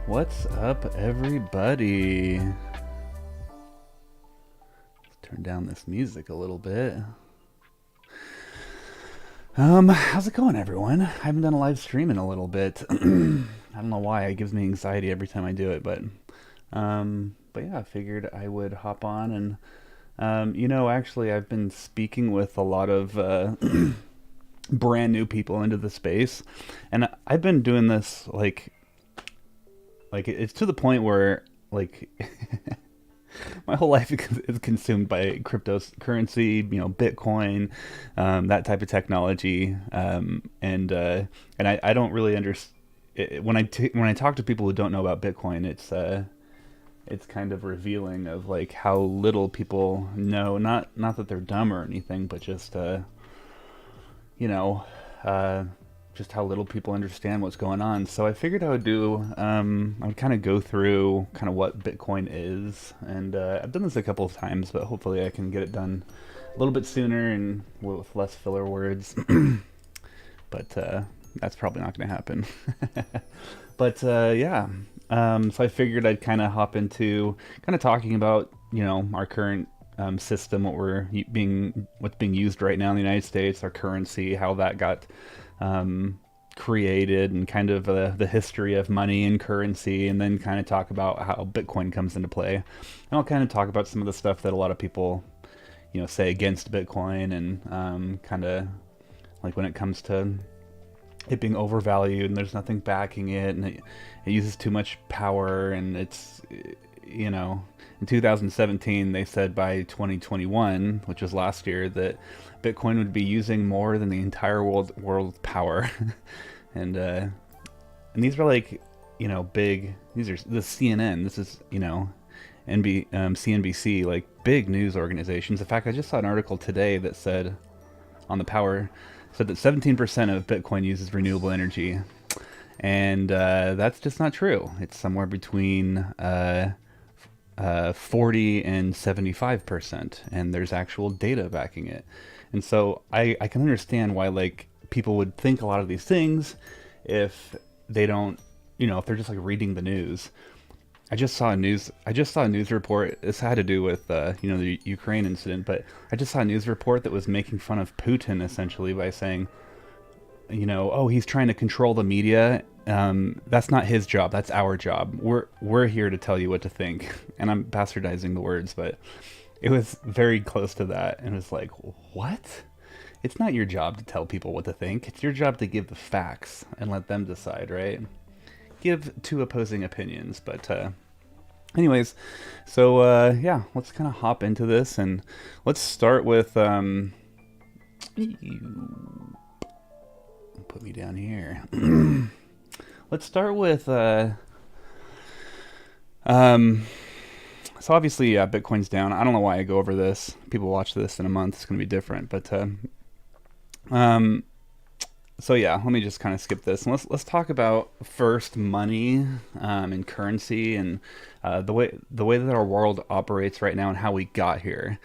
What's up, everybody? Let's turn down this music a little bit. How's it going, everyone? I haven't done a live stream in a little bit. I don't know why. It gives me anxiety every time I do it, but yeah, I figured I would hop on and actually, I've been speaking with a lot of brand new people into the space, and I've been doing this like it's to the point where like my whole life is consumed by cryptocurrency, Bitcoin, that type of technology, and I don't really understand when I talk to people who don't know about Bitcoin. It's kind of revealing of like how little people know. Not that they're dumb or anything, but just you know. Just how little people understand what's going on. So I figured I would kind of go through kind of what Bitcoin is, and I've done this a couple of times, but hopefully I can get it done a little bit sooner and with less filler words. But that's probably not going to happen. But yeah, so I figured I'd kind of hop into kind of talking about our current system, what's being used right now in the United States, our currency, how that got created, and kind of the history of money and currency, and then kind of talk about how Bitcoin comes into play. And I'll kind of talk about some of the stuff that a lot of people, say against Bitcoin, and kind of like when it comes to it being overvalued and there's nothing backing it, and it uses too much power, and it's, in 2017, they said by 2021, which was last year, that Bitcoin would be using more than the entire world's power. and these are like, big. This is CNN. This is CNBC, like big news organizations. In fact, I just saw an article today that said on the power said that 17% of Bitcoin uses renewable energy, and that's just not true. It's somewhere between 40 and 75%, and there's actual data backing it. And so I can understand why like people would think a lot of these things if they don't, if they're just like reading the news. I just saw a news report. This had to do with the Ukraine incident, but I just saw a news report that was making fun of Putin essentially by saying, oh, he's trying to control the media. That's not his job. That's our job. We're here to tell you what to think. And I'm bastardizing the words, but it was very close to that. And it was like, what? It's not your job to tell people what to think. It's your job to give the facts and let them decide, right? Give two opposing opinions. But anyways, so yeah, let's kind of hop into this, and let's start with put me down here. Let's start with so obviously, Bitcoin's down. I don't know why I go over this. People watch this in a month. It's going to be different. But so yeah, let me just kind of skip this, and let's talk about first money and currency, and the way that our world operates right now and how we got here.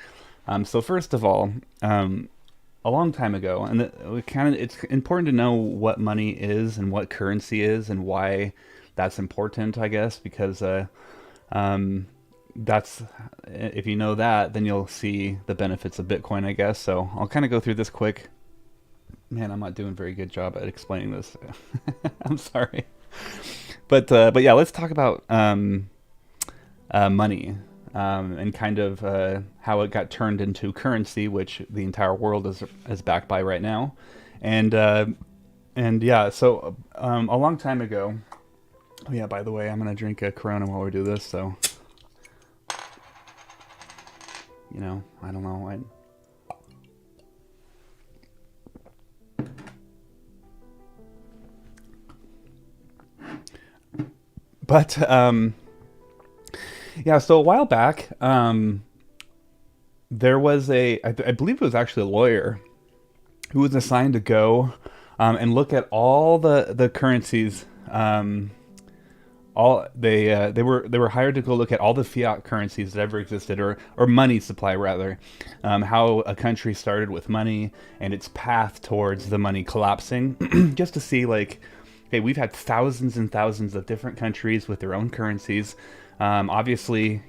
So first of all, a long time ago, and it's important to know what money is and what currency is and why that's important, I guess, because that's, if you know that, then you'll see the benefits of Bitcoin, I guess. So I'll kind of go through this quick. Man, I'm not doing a very good job at explaining this. I'm sorry, but yeah, let's talk about money. And kind of how it got turned into currency, which the entire world is backed by right now, and yeah, so a long time ago. Oh yeah, by the way, I'm gonna drink a Corona while we do this, so I don't know. But yeah, so a while back, there was I believe it was actually a lawyer who was assigned to go and look at all the currencies. They were hired to go look at all the fiat currencies that ever existed, or money supply rather, how a country started with money and its path towards the money collapsing, just to see like Okay, we've had thousands and thousands of different countries with their own currencies. Obviously,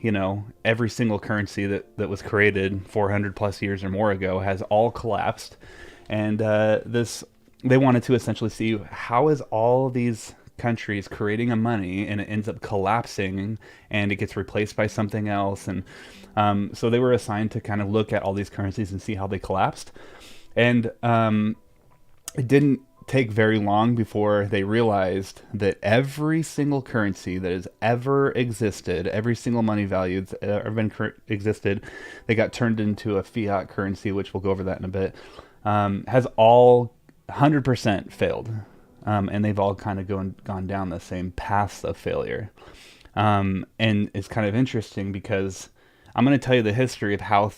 every single currency that was created 400 plus years or more ago has all collapsed. And they wanted to essentially see how is all these countries creating a money and it ends up collapsing and it gets replaced by something else. And so they were assigned to kind of look at all these currencies and see how they collapsed. And it didn't take very long before they realized that every single currency that has ever existed, every single money value that's ever been existed, they got turned into a fiat currency, which we'll go over that in a bit, has all 100% failed. And they've all kind of gone down the same paths of failure. And it's kind of interesting because I'm going to tell you the history of how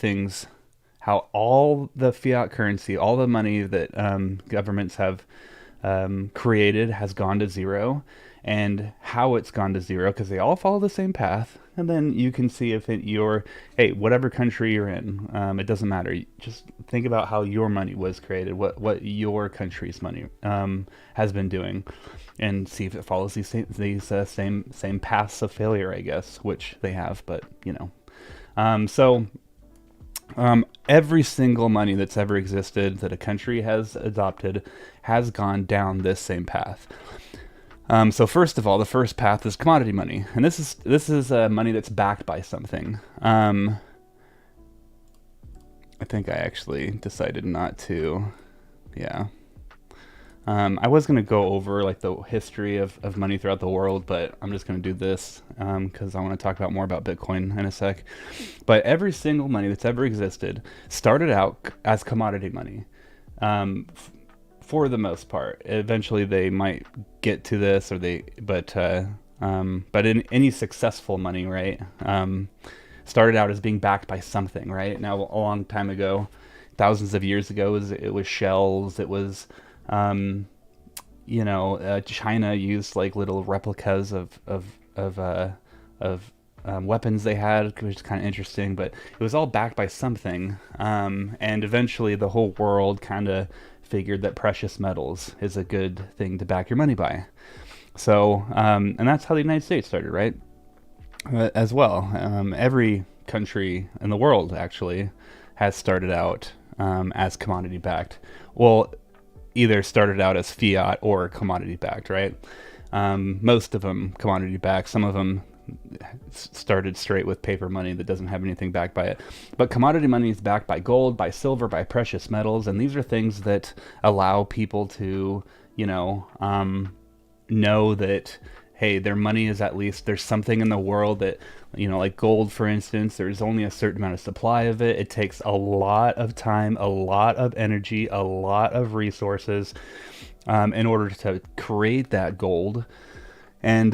all the fiat currency, all the money that governments have created has gone to zero, and how it's gone to zero, because they all follow the same path. And then you can see if whatever country you're in, it doesn't matter. You just think about how your money was created, what your country's money has been doing, and see if it follows these same paths of failure, I guess, which they have. But every single money that's ever existed that a country has adopted has gone down this same path. So first of all, the first path is commodity money, and this is money that's backed by something. I think I actually decided not to. Yeah. I was going to go over like the history of money throughout the world, but I'm just going to do this because I want to talk more about Bitcoin in a sec. But every single money that's ever existed started out as commodity money, for the most part. Eventually, they might get to this, but in any successful money, right, started out as being backed by something, right? Now, a long time ago, thousands of years ago, it was shells. It was China used like little replicas of weapons they had, which is kind of interesting, but it was all backed by something. And eventually the whole world kind of figured that precious metals is a good thing to back your money by. So, and that's how the United States started, right? As well. Every country in the world actually has started out as commodity backed. Well, either started out as fiat or commodity backed, right? Most of them commodity backed. Some of them started straight with paper money that doesn't have anything backed by it. But commodity money is backed by gold, by silver, by precious metals, and these are things that allow people to, know that, hey, their money is at least, there's something in the world that, like gold, for instance, there's only a certain amount of supply of it. It takes a lot of time, a lot of energy, a lot of resources in order to create that gold. And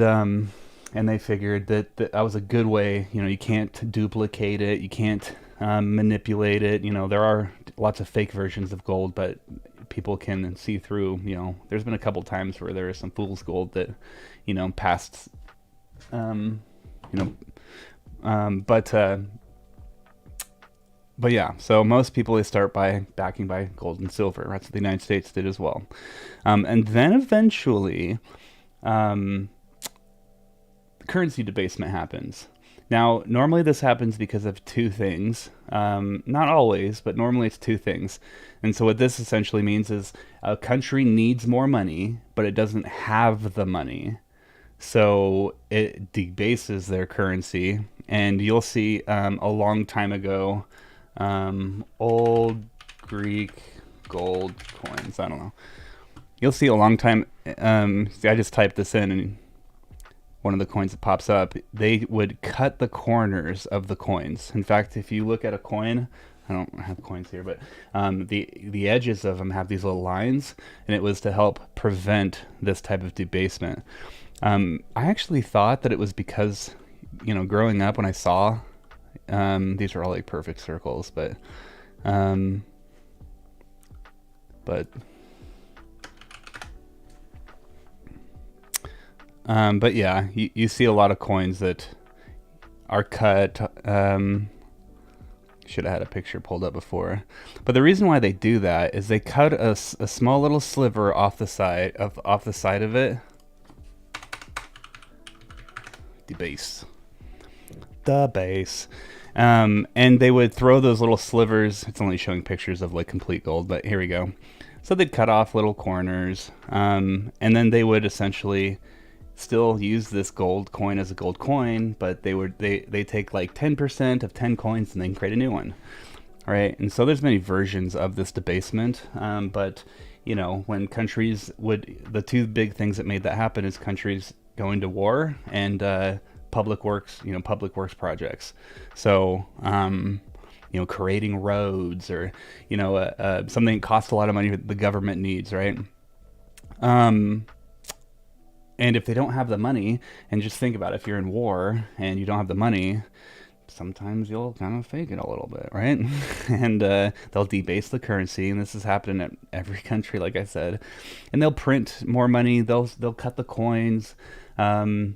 they figured that was a good way. You can't duplicate it. You can't manipulate it. There are lots of fake versions of gold, but people can see through. There's been a couple times where there is some fool's gold that, passed. But yeah, so most people, they start by backing by gold and silver. That's what the United States did as well. And then eventually, currency debasement happens. Now, normally this happens because of two things. Not always, but normally it's two things. And so what this essentially means is a country needs more money, but it doesn't have the money. So it debases their currency. And you'll see a long time ago, old Greek gold coins. I don't know. You'll see a long time. I just typed this in, and one of the coins that pops up, they would cut the corners of the coins. In fact, if you look at a coin, I don't have coins here, but the edges of them have these little lines, and it was to help prevent this type of debasement. I actually thought that it was because, growing up when I saw, these are all like perfect circles, but yeah, you see a lot of coins that are cut. Should have had a picture pulled up before. But the reason why they do that is they cut a small little sliver off the side of it. The base. And they would throw those little slivers. It's only showing pictures of like complete gold, but here we go. So they'd cut off little corners, and then they would essentially still use this gold coin as a gold coin, but they take like 10% of 10 coins and then create a new one. All right, and so there's many versions of this debasement, but you know, when countries the two big things that made that happen is countries going to war and public works projects. So you know, creating roads or you know something that costs a lot of money that the government needs, right? And if they don't have the money, and just think about it, if you're in war and you don't have the money, sometimes you'll kind of fake it a little bit, right? And they'll debase the currency, and this is happening at every country, like I said. And they'll print more money. They'll cut the coins, you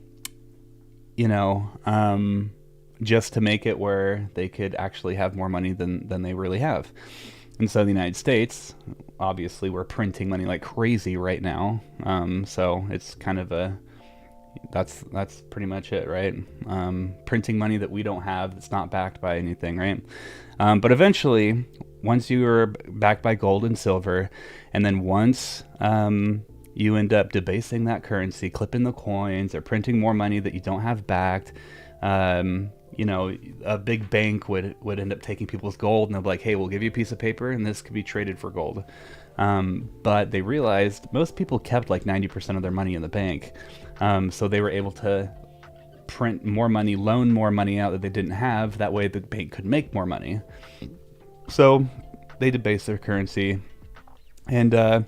know, just to make it where they could actually have more money than they really have. And so the United States, obviously, we're printing money like crazy right now. So it's kind of that's pretty much it, right? Printing money that we don't have, that's not backed by anything, right? But eventually, once you are backed by gold and silver, and then once you end up debasing that currency, clipping the coins, or printing more money that you don't have backed, you know, a big bank would end up taking people's gold, and they'll be like, hey, we'll give you a piece of paper and this could be traded for gold. But they realized most people kept like 90% of their money in the bank. So they were able to print more money, loan more money out that they didn't have. That way the bank could make more money. So they debased their currency, and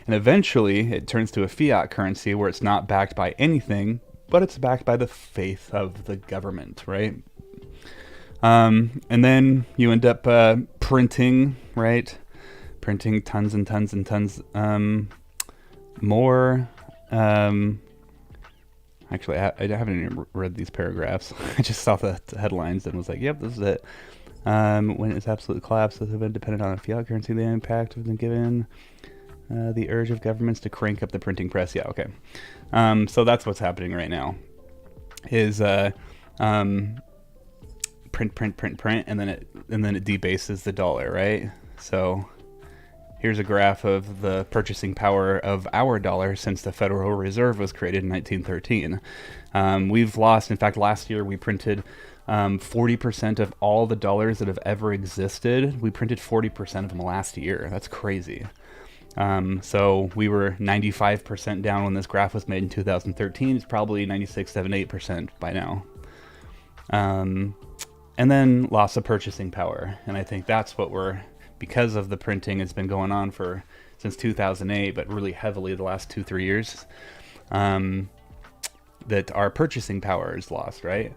eventually it turns to a fiat currency where it's not backed by anything, but it's backed by the faith of the government, right? And then you end up printing, right? Printing tons and tons and tons more. Actually, I haven't even read these paragraphs. I just saw the headlines and was like, yep, this is it. When its absolute collapse has been dependent on a fiat currency, the impact has been given the urge of governments to crank up the printing press. Yeah, okay. So that's what's happening right now. Is print, and then it debases the dollar, right? So here's a graph of the purchasing power of our dollar since the Federal Reserve was created in 1913. We've lost, in fact, last year we printed 40% of all the dollars that have ever existed. We printed 40% of them last year. That's crazy. So we were 95% down when this graph was made in 2013. It's probably 96, 7, 8% by now. And then loss of purchasing power. And I think that's what because of the printing, it's been going on since 2008, but really heavily the last 2-3 years, that our purchasing power is lost, right?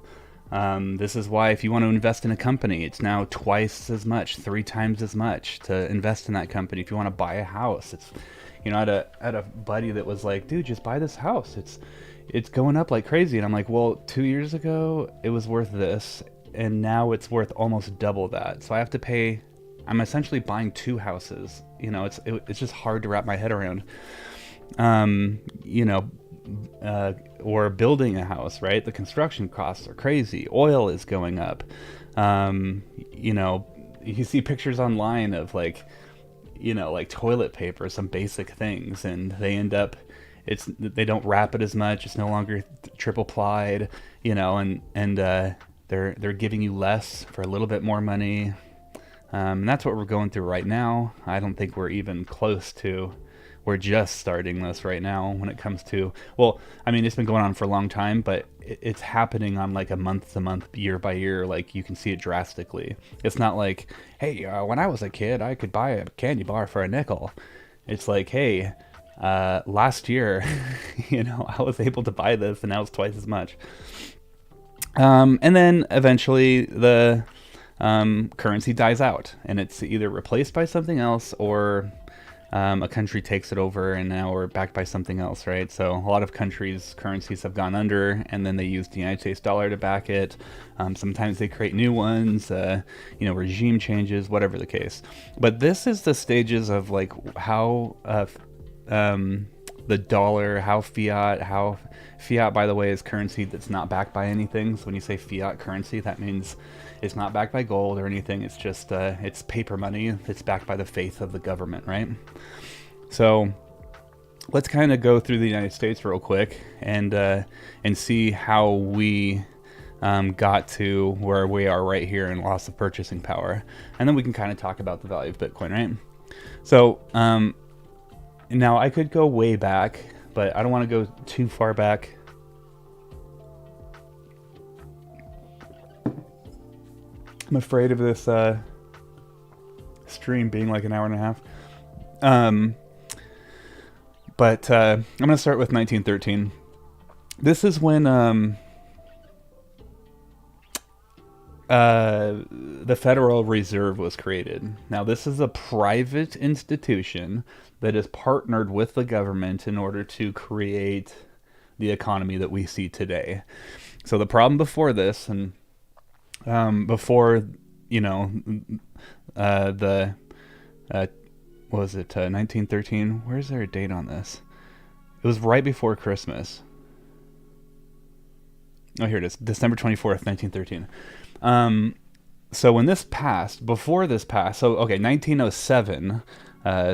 This is why if you want to invest in a company, it's now twice as much, 3 times as much to invest in that company. If you want to buy a house, it's, you know, I had a buddy that was like, dude, just buy this house. It's going up like crazy. And I'm like, well, 2 years ago it was worth this, and now it's worth almost double that. So I have to pay, I'm essentially buying 2 houses. You know, it's just hard to wrap my head around. You know, or building a house, right? The construction costs are crazy. Oil is going up. You know, you see pictures online of like, you know, like toilet paper, some basic things, and they end up, they don't wrap it as much. It's no longer triple plied, you know, and they're giving you less for a little bit more money. And that's what we're going through right now. I don't think we're even close to, we're just starting this right now when it comes to, well, I mean, it's been going on for a long time, but it's happening on like a month to month, year by year. Like you can see it drastically. It's not like, hey, when I was a kid, I could buy a candy bar for a nickel. It's like, hey, last year, you know, I was able to buy this and now it's twice as much. And then eventually the currency dies out and it's either replaced by something else or a country takes it over and now we're backed by something else, right? So a lot of countries' currencies have gone under, and then they use the United States dollar to back it. Sometimes they create new ones, regime changes, whatever the case. But this is the stages of like how the dollar, how fiat, by the way, is currency that's not backed by anything. So when you say fiat currency, that means it's not backed by gold or anything. It's just it's paper money. It's backed by the faith of the government, right? So let's kind of go through the United States real quick and see how we got to where we are right here in loss of purchasing power, and then we can kind of talk about the value of Bitcoin, right? So now I could go way back, but I don't want to go too far back. I'm afraid of this stream being like an hour and a half. But I'm going to start with 1913. This is when the Federal Reserve was created. Now, this is a private institution that is partnered with the government in order to create the economy that we see today. So the problem before this, and before, what was it, 1913? Where's there a date on this? It was right before Christmas. Oh, here it is, December 24th, 1913. So when this passed, before this passed, so okay, 1907,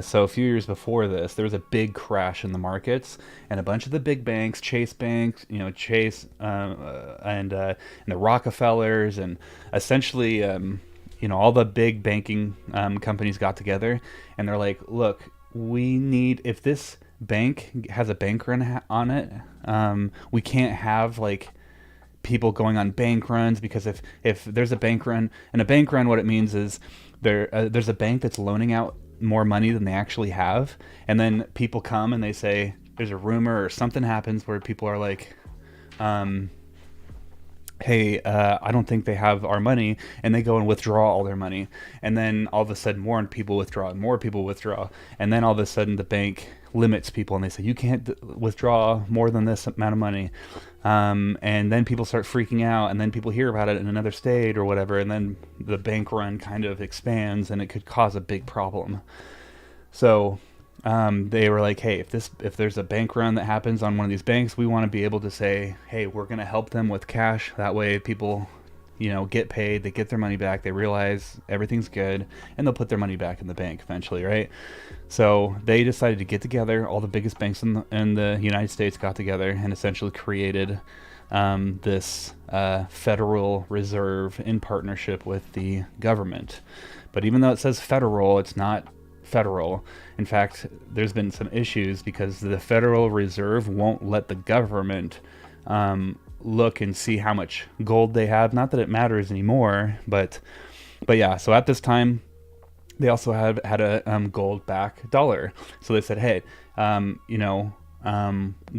so a few years before this, there was a big crash in the markets, and a bunch of the big banks, Chase Banks, Chase, and the Rockefellers, and essentially, all the big banking companies got together, and they're like, look, we need, if this bank has a bank run on it, we can't have like people going on bank runs, because if there's a bank run, and a bank run, what it means is there's a bank that's loaning out more money than they actually have, and then people come and they say there's a rumor or something happens where people are like, hey, I don't think they have our money, and they go and withdraw all their money, and then all of a sudden more people withdraw, and then all of a sudden the bank limits people, and they say you can't withdraw more than this amount of money, and then people start freaking out, and then people hear about it in another state or whatever, and then the bank run kind of expands, and it could cause a big problem. So they were like, hey, if there's a bank run that happens on one of these banks, we want to be able to say, hey, we're going to help them with cash. That way people, get paid, they get their money back, they realize everything's good, and they'll put their money back in the bank eventually, right? So they decided to get together. All the biggest banks in the United States got together and essentially created this Federal Reserve in partnership with the government. But even though it says federal, it's not federal. In fact, there's been some issues because the Federal Reserve won't let the government look and see how much gold they have. Not that it matters anymore, but yeah. So at this time, they also had a gold-backed dollar. So they said, hey,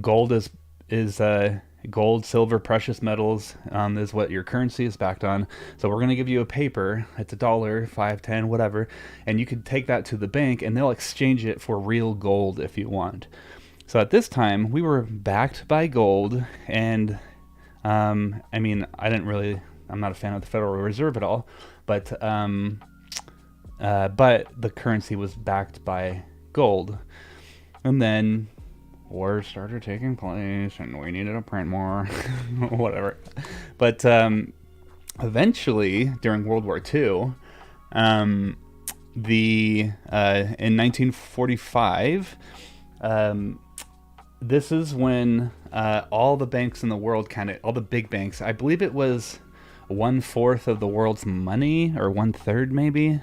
gold is gold, silver, precious metals is what your currency is backed on. So we're going to give you a paper. It's $1, 5, 10, whatever. And you can take that to the bank and they'll exchange it for real gold if you want. So at this time, we were backed by gold. And I'm not a fan of the Federal Reserve at all. But the currency was backed by gold. And then wars started taking place and we needed to print more, whatever. But eventually, during World War II, in 1945, this is when all the banks in the world, all the big banks, I believe it was 1/4 of the world's money, or 1/3 maybe.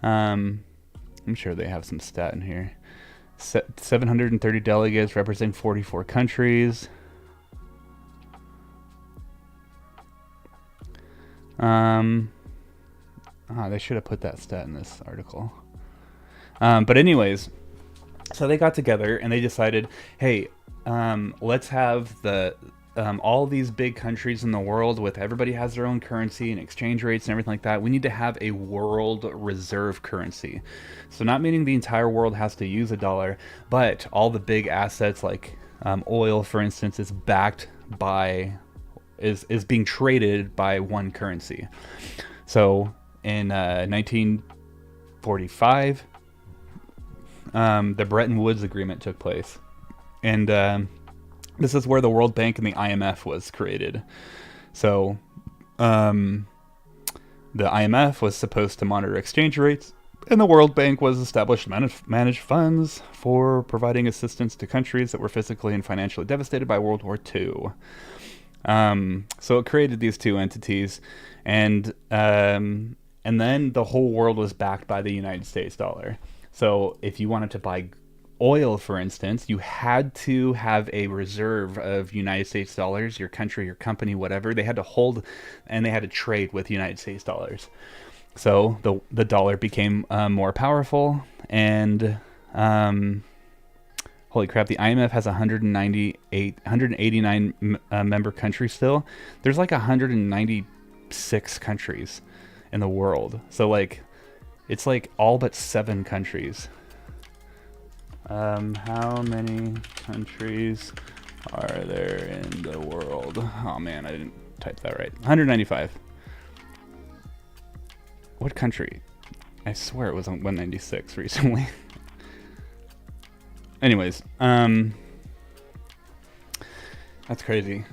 I'm sure they have some stat in here. 730 delegates representing 44 countries. They should have put that stat in this article. But anyways, so they got together and they decided, hey, let's have the all these big countries in the world, with everybody has their own currency and exchange rates and everything like that, we need to have a world reserve currency. So not meaning the entire world has to use a dollar, but all the big assets like oil, for instance, is backed by is being traded by one currency. So in 1945, the Bretton Woods Agreement took place, and this is where the World Bank and the IMF was created. So the IMF was supposed to monitor exchange rates, and the World Bank was established to manage funds for providing assistance to countries that were physically and financially devastated by World War II. So it created these two entities, and then the whole world was backed by the United States dollar. So if you wanted to buy oil, for instance, you had to have a reserve of United States dollars. Your country, your company, whatever, they had to hold, and they had to trade with United States dollars. So the dollar became more powerful, and holy crap, the IMF has 189 member countries still. There's like 196 countries in the world. So like, it's like all but 7 countries. How many countries are there in the world? Oh man, I didn't type that right. 195. What country? I swear it was on 196 recently. Anyways, that's crazy.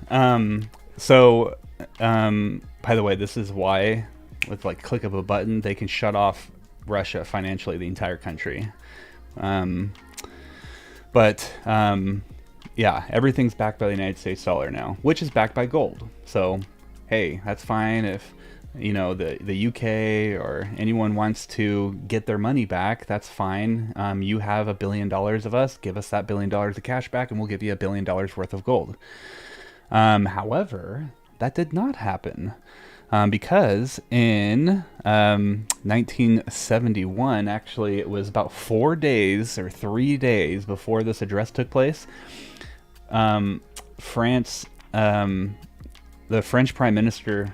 So, by the way, this is why, with like click of a button, they can shut off Russia financially, the entire country. Yeah, everything's backed by the United States dollar now, which is backed by gold. So, hey, that's fine if, you know, the UK or anyone wants to get their money back, that's fine. You have $1 billion of us, give us that $1 billion of cash back, and we'll give you $1 billion worth of gold. However, that did not happen. Because in 1971, actually, it was about 4 days or 3 days before this address took place, France, the French Prime Minister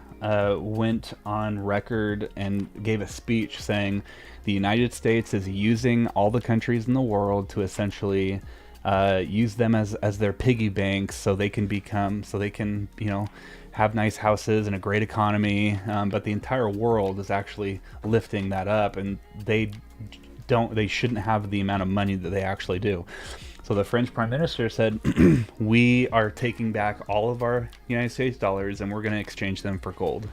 went on record and gave a speech saying the United States is using all the countries in the world to essentially use them as their piggy banks, so they can you know, have nice houses and a great economy, but the entire world is actually lifting that up, and they shouldn't have the amount of money that they actually do. So the French Prime Minister said, we are taking back all of our United States dollars and we're going to exchange them for gold.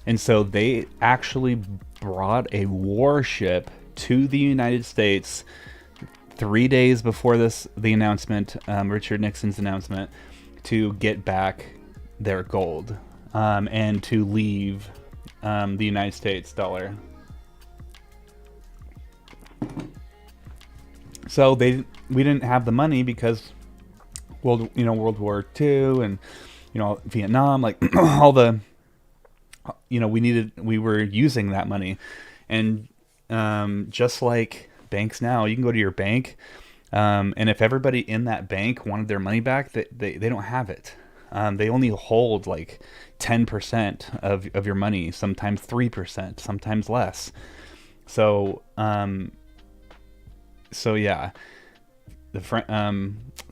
And so they actually brought a warship to the United States 3 days before the announcement, Richard Nixon's announcement, to get back their gold, and to leave the United States dollar. So we didn't have the money because World War II and, you know, Vietnam, like all the, you know, we were using that money. And just like banks now, you can go to your bank, and if everybody in that bank wanted their money back, they don't have it. They only hold like 10% of your money, sometimes 3%, sometimes less. So yeah, the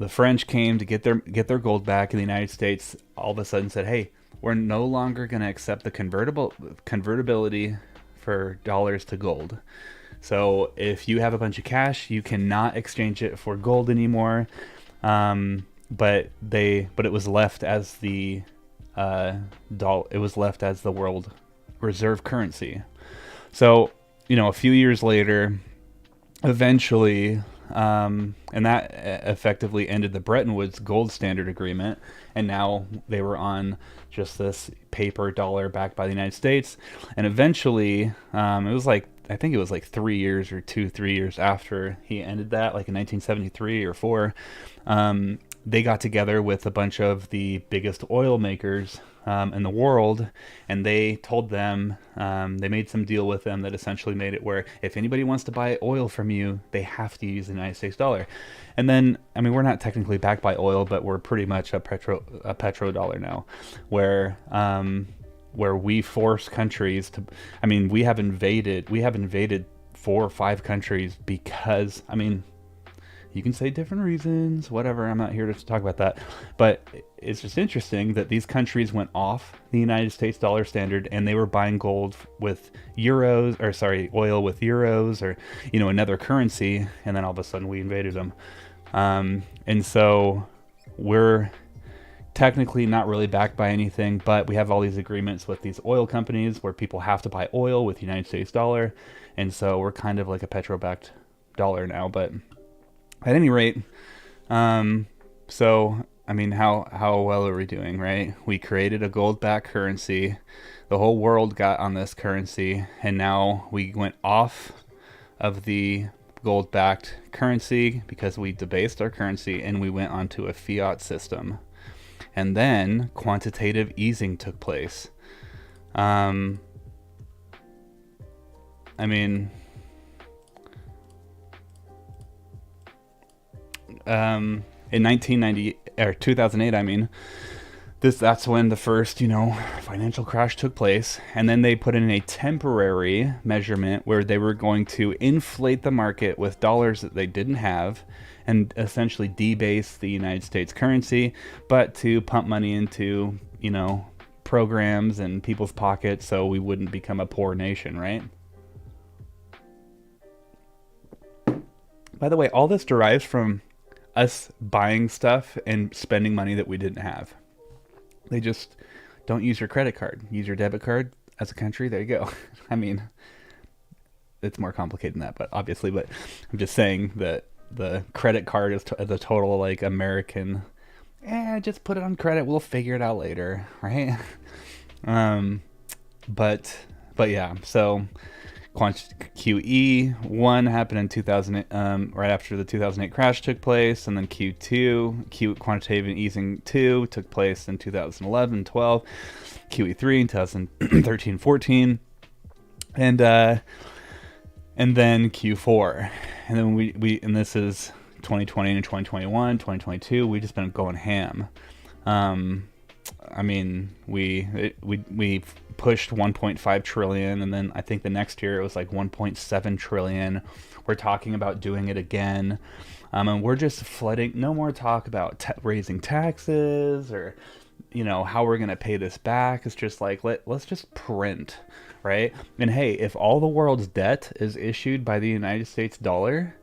French came to get their gold back, and the United States all of a sudden said, "Hey, we're no longer going to accept the convertibility for dollars to gold. So if you have a bunch of cash, you cannot exchange it for gold anymore." But it was left as the It was left as the world reserve currency. So, you know, a few years later, eventually, and that effectively ended the Bretton Woods gold standard agreement, and now they were on just this paper dollar backed by the United States. And eventually, it was like, I think it was like 3 years or 3 years after he ended that, like in 1973 or 4, they got together with a bunch of the biggest oil makers in the world, and they told them, they made some deal with them that essentially made it where if anybody wants to buy oil from you, they have to use the United States dollar. And then, I mean, we're not technically backed by oil, but we're pretty much a petrodollar now, where we force countries to, I mean, we have invaded 4 or 5 countries because, I mean, you can say different reasons, whatever. I'm not here to talk about that. But it's just interesting that these countries went off the United States dollar standard and they were buying gold with euros, or sorry, oil with euros, or, you know, another currency. And then all of a sudden we invaded them. And so we're technically not really backed by anything, but we have all these agreements with these oil companies where people have to buy oil with the United States dollar. And so we're kind of like a petro-backed dollar now, but at any rate, so, I mean, how well are we doing, right? We created a gold-backed currency. The whole world got on this currency, and now we went off of the gold-backed currency because we debased our currency, and we went onto a fiat system. And then quantitative easing took place. I mean, in 1990 or 2008, I mean, that's when the first, you know, financial crash took place. And then they put in a temporary measurement where they were going to inflate the market with dollars that they didn't have and essentially debase the United States currency, but to pump money into, you know, programs and people's pockets so we wouldn't become a poor nation, right? By the way, all this derives from us buying stuff and spending money that we didn't have. They just don't use your credit card. Use your debit card as a country. There you go. I mean, it's more complicated than that, but obviously, but I'm just saying that the credit card is the total like American, just put it on credit. We'll figure it out later. Right. But yeah, so QE1 happened in 2000, right after the 2008 crash took place, and then quantitative easing 2 took place in 2011, 12, QE3 in 2013, 14, and then Q4, and then we and this is 2020 and 2021, 2022. We just been going ham. I mean, we pushed 1.5 trillion, and then I think the next year it was like 1.7 trillion. We're talking about doing it again, and we're just flooding. No more talk about raising taxes or, you know, how we're gonna pay this back. It's just like let's just print, right? And hey, if all the world's debt is issued by the United States dollar,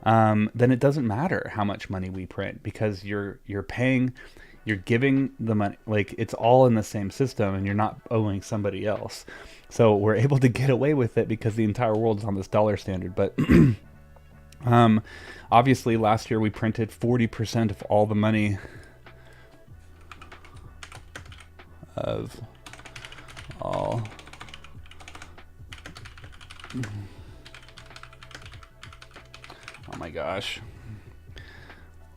then it doesn't matter how much money we print because you're paying. You're giving the money, like it's all in the same system and you're not owing somebody else. So we're able to get away with it because the entire world is on this dollar standard. But obviously last year we printed 40% of all the money of all. Oh my gosh.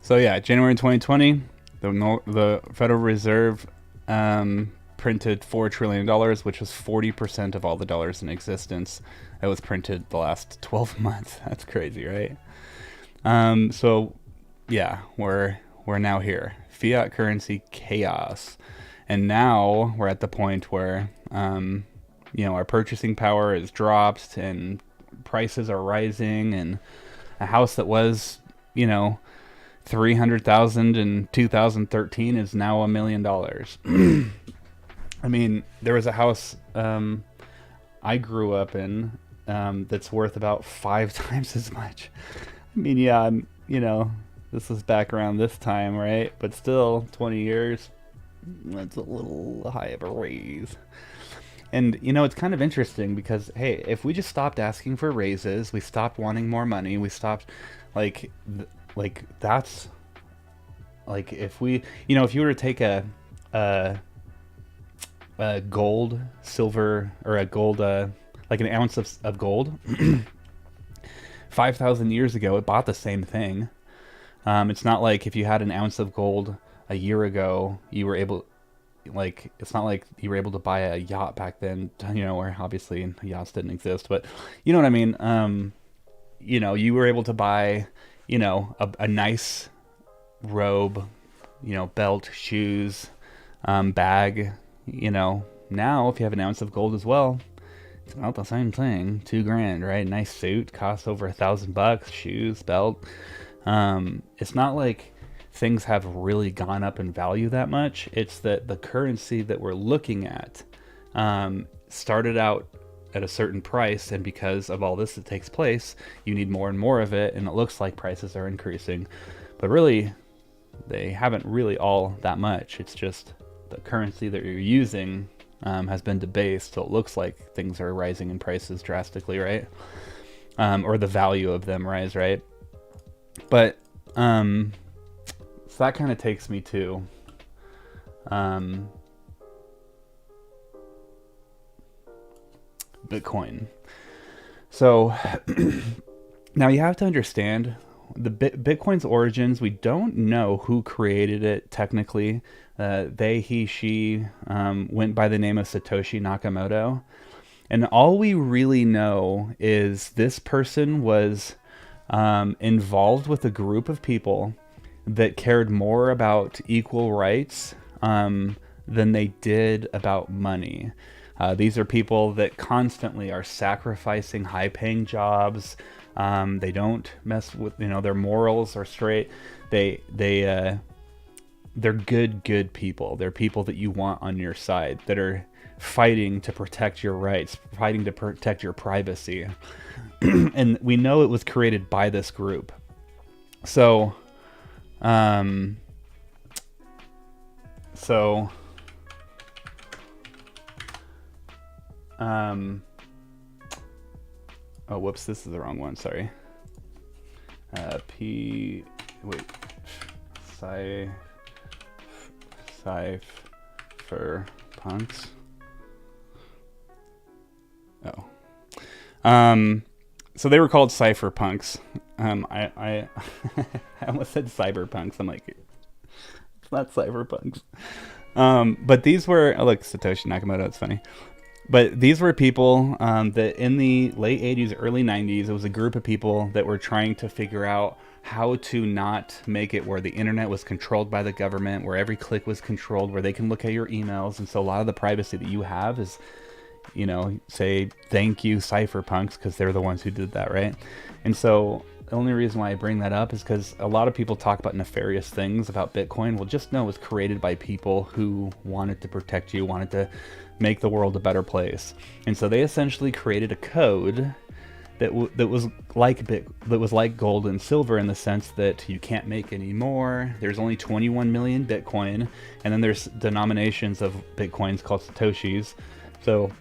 So yeah, January 2020. The Federal Reserve printed $4 trillion, which was 40% of all the dollars in existence that was printed the last 12 months. That's crazy, right? So, yeah, we're now here. Fiat currency chaos. And now we're at the point where, you know, our purchasing power is dropped and prices are rising, and a house that was, you know, 300,000 in 2013 is now $1 million. I mean, there was a house I grew up in that's worth about 5 times as much. I mean, yeah, you know, this was back around this time, right? But still, 20 years, that's a little high of a raise. And, you know, it's kind of interesting because, hey, if we just stopped asking for raises, we stopped wanting more money, we stopped, like that's like if we, you know, if you were to take a gold, silver, or a gold, like an ounce of gold, 5,000 years ago, it bought the same thing. It's not like if you had an ounce of gold a year ago, you were able, like, it's not like you were able to buy a yacht back then, where obviously yachts didn't exist, but you know what I mean? You were able to buy, a nice robe, belt, shoes, bag, now if you have an ounce of gold as well, it's about the same thing. 2 grand, right? Nice suit costs over $1,000, shoes, belt. It's not like things have really gone up in value that much. It's that the currency that we're looking at started out at a certain price, and because of all this that takes place, you need more and more of it, and it looks like prices are increasing. But really, they haven't really all that much. It's just the currency that you're using has been debased, so it looks like things are rising in prices drastically, right? Or the value of them rise, right? But so that kind of takes me to Bitcoin. So now you have to understand the Bitcoin's origins. We don't know who created it technically. They, he, she went by the name of Satoshi Nakamoto. And all we really know is this person was involved with a group of people that cared more about equal rights than they did about money. These are people that constantly are sacrificing high-paying jobs. They don't mess with, their morals are straight. They're good people. They're people that you want on your side, that are fighting to protect your rights, fighting to protect your privacy. And we know it was created by this group. So, oh, whoops, this is the wrong one, sorry. Cypherpunks. Oh. So they were called cypherpunks. I I almost said cyberpunks. I'm like, it's not cypherpunks. But these were, oh, look, Satoshi Nakamoto, it's funny. But these were people that in the late 80s, early 90s, it was a group of people that were trying to figure out how to not make it where the internet was controlled by the government, where every click was controlled, where they can look at your emails. And so a lot of the privacy that you have is, say thank you cypherpunks, because they're the ones who did that, right? And so the only reason why I bring that up is because a lot of people talk about nefarious things about Bitcoin. Well, just know it was created by people who wanted to protect you, wanted to make the world a better place. And so they essentially created a code that was like gold and silver, in the sense that you can't make any more. There's only 21 million Bitcoin, and then there's denominations of Bitcoins called Satoshis. So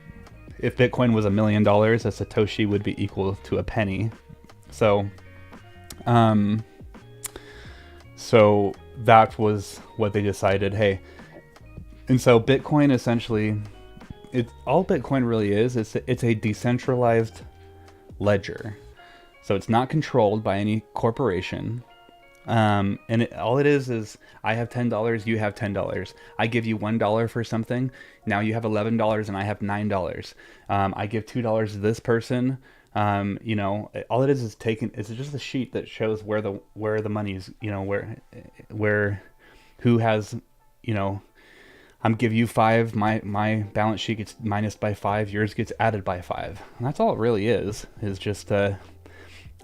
if Bitcoin was $1 million, a Satoshi would be equal to a penny. So that was what they decided. Hey, and so Bitcoin essentially, all Bitcoin really is it's a decentralized ledger. So it's not controlled by any corporation. And all it is I have $10, you have $10. I give you $1 for something. Now you have $11 and I have $9. I give $2 to this person. All it is taken. It's just a sheet that shows where the money is. Who has. I'm give you 5. My balance sheet gets minused by 5. Yours gets added by 5. And that's all it really is just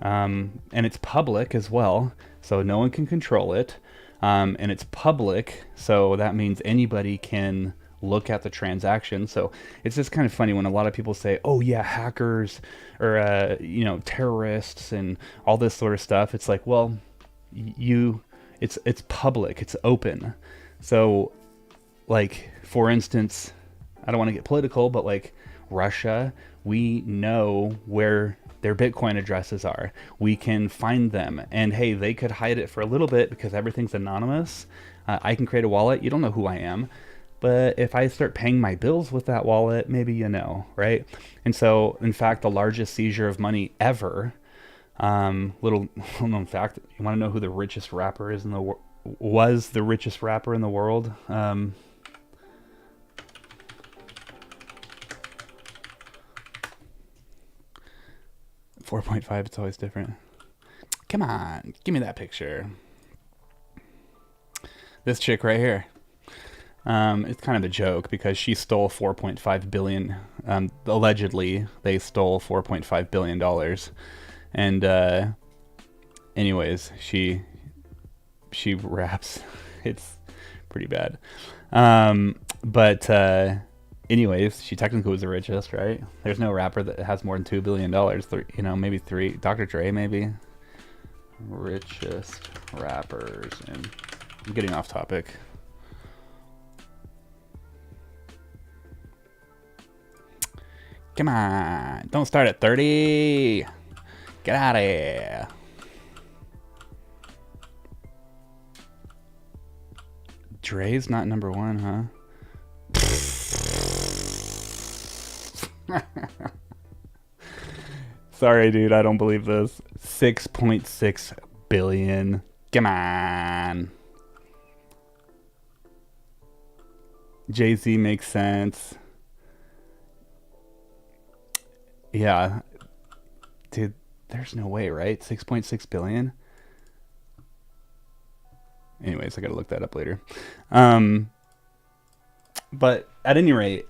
and it's public as well, so no one can control it. And it's public, so that means anybody can look at the transaction. So it's just kind of funny when a lot of people say, oh yeah, hackers or terrorists and all this sort of stuff. It's like, well, it's public, it's open. So like, for instance, I don't want to get political, but like Russia, we know where their Bitcoin addresses are. We can find them, and hey, they could hide it for a little bit because everything's anonymous. I can create a wallet. You don't know who I am. But if I start paying my bills with that wallet, maybe right? And so, in fact, the largest seizure of money ever Little known fact. You want to know who the richest rapper is in the world? Was the richest rapper in the world? 4.5. It's always different. Come on, give me that picture. This chick right here. It's kind of a joke because she stole 4.5 billion. Allegedly, they stole 4.5 billion dollars, and anyways, she raps. It's pretty bad. But anyways, she technically was the richest, right? There's no rapper that has more than $2 billion. Maybe three. Dr. Dre, maybe. Richest rappers, and I'm getting off topic. Come on, don't start at 30. Get out of here. Dre's not number one, huh? Sorry, dude, I don't believe this. 6.6 billion. Come on. Jay-Z makes sense. Yeah. Dude, there's no way, right? 6.6 billion? Anyways, I gotta look that up later. But at any rate,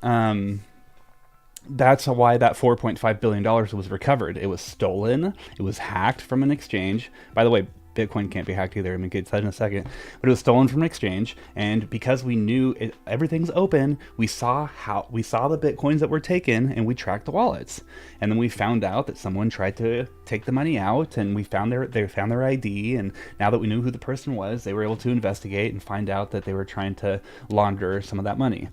that's why that $4.5 billion was recovered. It was stolen. It was hacked from an exchange. By the way, Bitcoin can't be hacked either. I'm going to get to that in a second. But it was stolen from an exchange. And because we knew everything's open, we saw the Bitcoins that were taken, and we tracked the wallets. And then we found out that someone tried to take the money out, and they found their ID. And now that we knew who the person was, they were able to investigate and find out that they were trying to launder some of that money.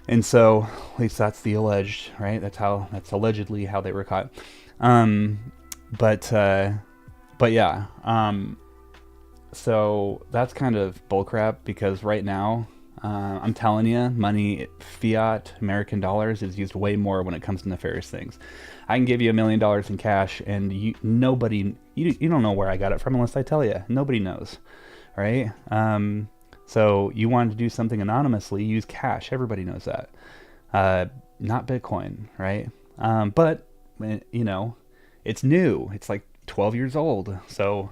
And so, at least that's the alleged, right? That's allegedly how they were caught. But yeah. So that's kind of bullcrap, because right now, I'm telling you, money, fiat, American dollars is used way more when it comes to nefarious things. I can give you $1 million in cash, and you don't know where I got it from unless I tell you. Nobody knows, right? So you wanted to do something anonymously, use cash. Everybody knows that. Not Bitcoin, right? But, it's new. It's like 12 years old. So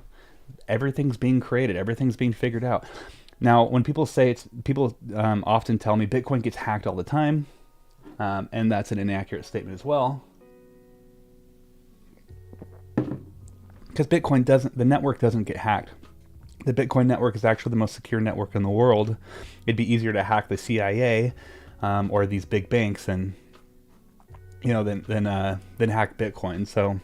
everything's being created. Everything's being figured out. Now, when people say people often tell me Bitcoin gets hacked all the time. And that's an inaccurate statement as well. Because the network doesn't get hacked. The Bitcoin network is actually the most secure network in the world. It'd be easier to hack the CIA or these big banks than hack Bitcoin. So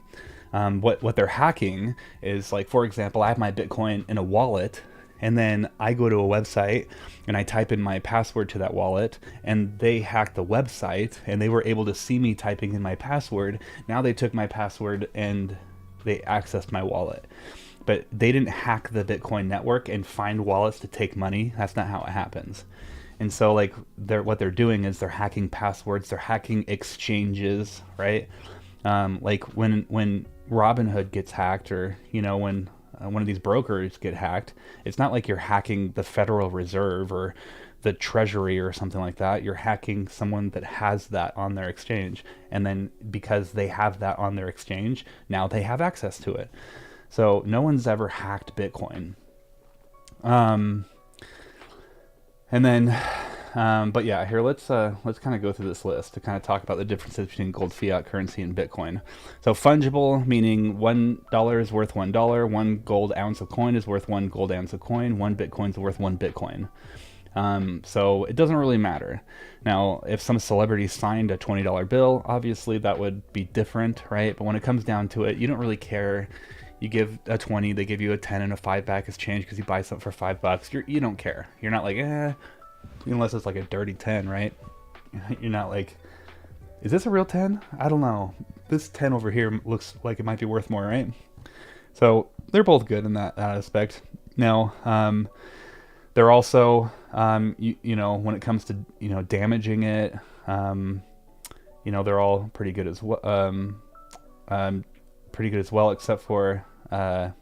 what they're hacking is, like, for example, I have my Bitcoin in a wallet, and then I go to a website and I type in my password to that wallet, and they hacked the website, and they were able to see me typing in my password. Now they took my password and they accessed my wallet. But they didn't hack the Bitcoin network and find wallets to take money. That's not how it happens. And so, like, what they're doing is they're hacking passwords, they're hacking exchanges, right? Like when Robinhood gets hacked, or when one of these brokers get hacked, it's not like you're hacking the Federal Reserve or the Treasury or something like that. You're hacking someone that has that on their exchange, and then because they have that on their exchange, now they have access to it. So no one's ever hacked Bitcoin. And then, but yeah, here let's kind of go through this list to kind of talk about the differences between gold fiat currency and Bitcoin. So fungible, meaning $1 is worth $1. 1 gold ounce of coin is worth 1 gold ounce of coin. 1 Bitcoin is worth 1 Bitcoin. So it doesn't really matter. Now, if some celebrity signed a $20 bill, obviously that would be different, right? But when it comes down to it, you don't really care. You give a 20, they give you a 10 and a 5 back as change because you buy something for $5. You don't care. You're not like, unless it's like a dirty 10, right? You're not like, is this a real 10? I don't know. This 10 over here looks like it might be worth more, right? So they're both good in that aspect. Now, they're also, when it comes to, damaging it, they're all pretty good as well. pretty good as well, except for fiat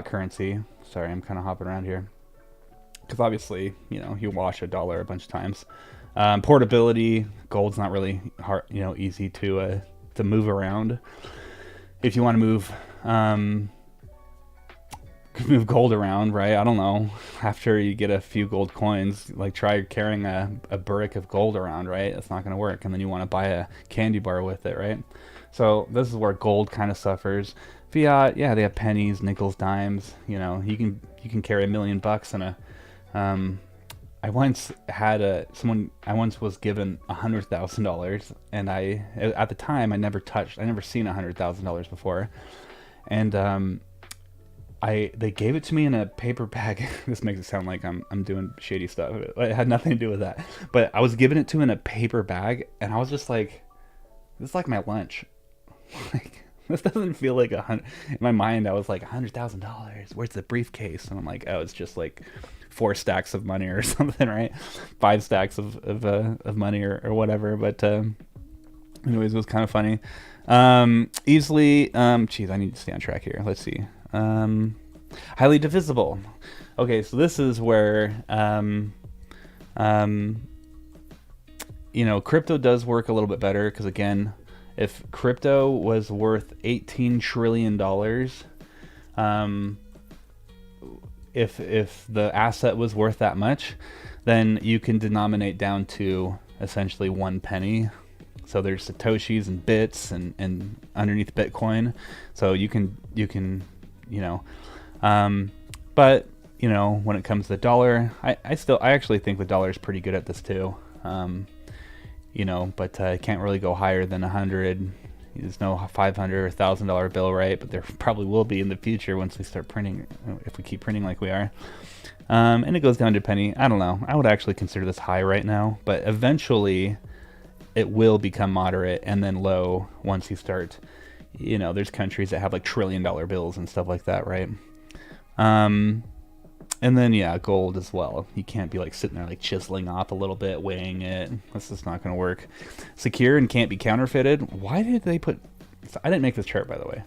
currency. Sorry, I'm kind of hopping around here because obviously, you know, you wash a dollar a bunch of times. Portability, gold's not really hard, you know, easy to move around. If you want to move gold around, right? I don't know. After you get a few gold coins, like try carrying a brick of gold around, right? That's not going to work. And then you want to buy a candy bar with it, right? So this is where gold kind of suffers. Fiat, yeah, they have pennies, nickels, dimes. You know, you can carry $1 million in a. I once had I once was given $100,000, and at the time I never seen $100,000 before, and they gave it to me in a paper bag. This makes it sound like I'm doing shady stuff. It had nothing to do with that. But I was given it to in a paper bag, and I was just like, this is like my lunch. Like, this doesn't feel like in my mind, I was like, $100,000. Where's the briefcase? And I'm like, oh, it's just like 4 stacks of money or something, right? 5 stacks of money or whatever. But anyways, it was kind of funny. Easily, geez, I need to stay on track here. Let's see. Highly divisible. Okay, so this is where you know, crypto does work a little bit better because, again, if crypto was worth $18 trillion, if the asset was worth that much, then you can denominate down to essentially 1 penny. So there's satoshis and bits and underneath Bitcoin, so you can you know, but you know, when it comes to the dollar, I actually think the dollar is pretty good at this too. You know, but I can't really go higher than 100. There's no $500 or $1,000 bill, right? But there probably will be in the future once we start printing, if we keep printing like we are. And it goes down to penny. I don't know. I would actually consider this high right now, but eventually it will become moderate and then low once you start. You know, there's countries that have like $1 trillion bills and stuff like that, right? And then, yeah, gold as well. You can't be like sitting there like chiseling off a little bit, weighing it. That's just not going to work. Secure and can't be counterfeited. Why did they put... I didn't make this chart, by the way.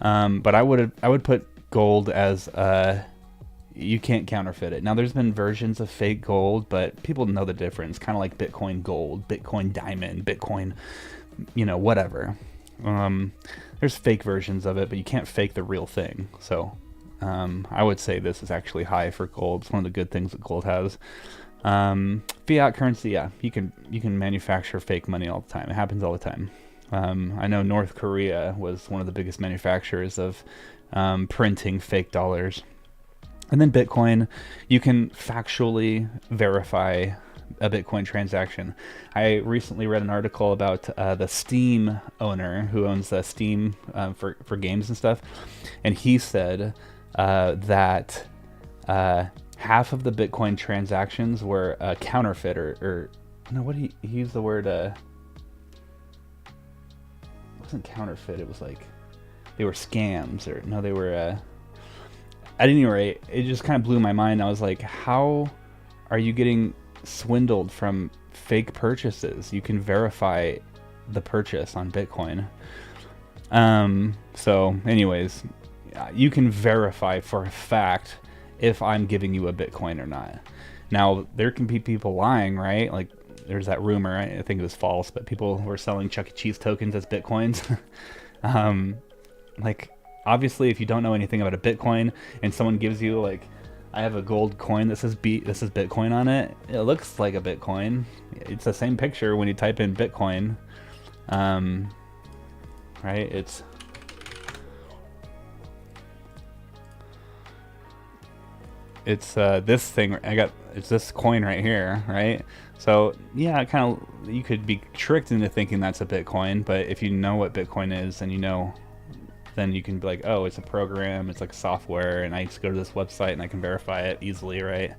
But I would put gold as... you can't counterfeit it. Now, there's been versions of fake gold, but people know the difference. Kind of like Bitcoin gold, Bitcoin diamond, Bitcoin, you know, whatever. There's fake versions of it, but you can't fake the real thing. So... I would say this is actually high for gold. It's one of the good things that gold has. Fiat currency, yeah, you can manufacture fake money all the time. It happens all the time. I know North Korea was one of the biggest manufacturers of printing fake dollars. And then Bitcoin, you can factually verify a Bitcoin transaction. I recently read an article about the Steam owner who owns Steam for games and stuff, and he said that half of the Bitcoin transactions were counterfeit or no, what he used the word it wasn't counterfeit, it was like they were scams, or no, they were at any rate, it just kind of blew my mind. I was like, how are you getting swindled from fake purchases? You can verify the purchase on Bitcoin. So anyways, you can verify for a fact if I'm giving you a Bitcoin or not. Now, there can be people lying, right? Like, there's that rumor, I think it was false, but people were selling Chuck E. Cheese tokens as Bitcoins. Like, obviously, if you don't know anything about a Bitcoin and someone gives you, like, I have a gold coin that says this is Bitcoin on it, it looks like a Bitcoin. It's the same picture when you type in Bitcoin. Right? It's this thing it's this coin right here, right? So yeah, kind of, you could be tricked into thinking that's a Bitcoin, but if you know what Bitcoin is, and you know, then you can be like, oh, it's a program, it's like software, and I just go to this website and I can verify it easily, right?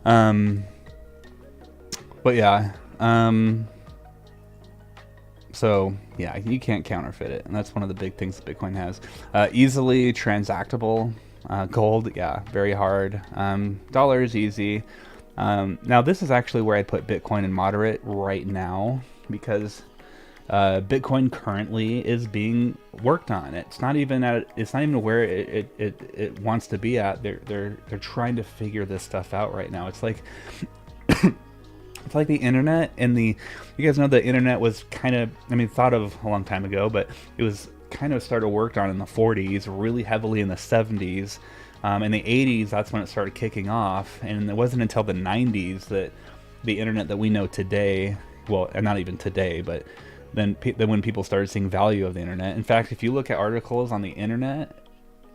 But yeah, so yeah, you can't counterfeit it, and that's one of the big things that Bitcoin has. Easily transactable. Gold, yeah, very hard. Dollar is easy. Now this is actually where I put Bitcoin in moderate right now, because Bitcoin currently is being worked on. It's not even where it wants to be at. They're trying to figure this stuff out right now. It's like the internet and you guys know the internet was kind of, I mean, thought of a long time ago, but it was kind of started worked on in the 40s, really heavily in the 70s. In the 80s, that's when it started kicking off. And it wasn't until the 90s that the internet that we know today, well, not even today, but then when people started seeing value of the internet. In fact, if you look at articles on the internet,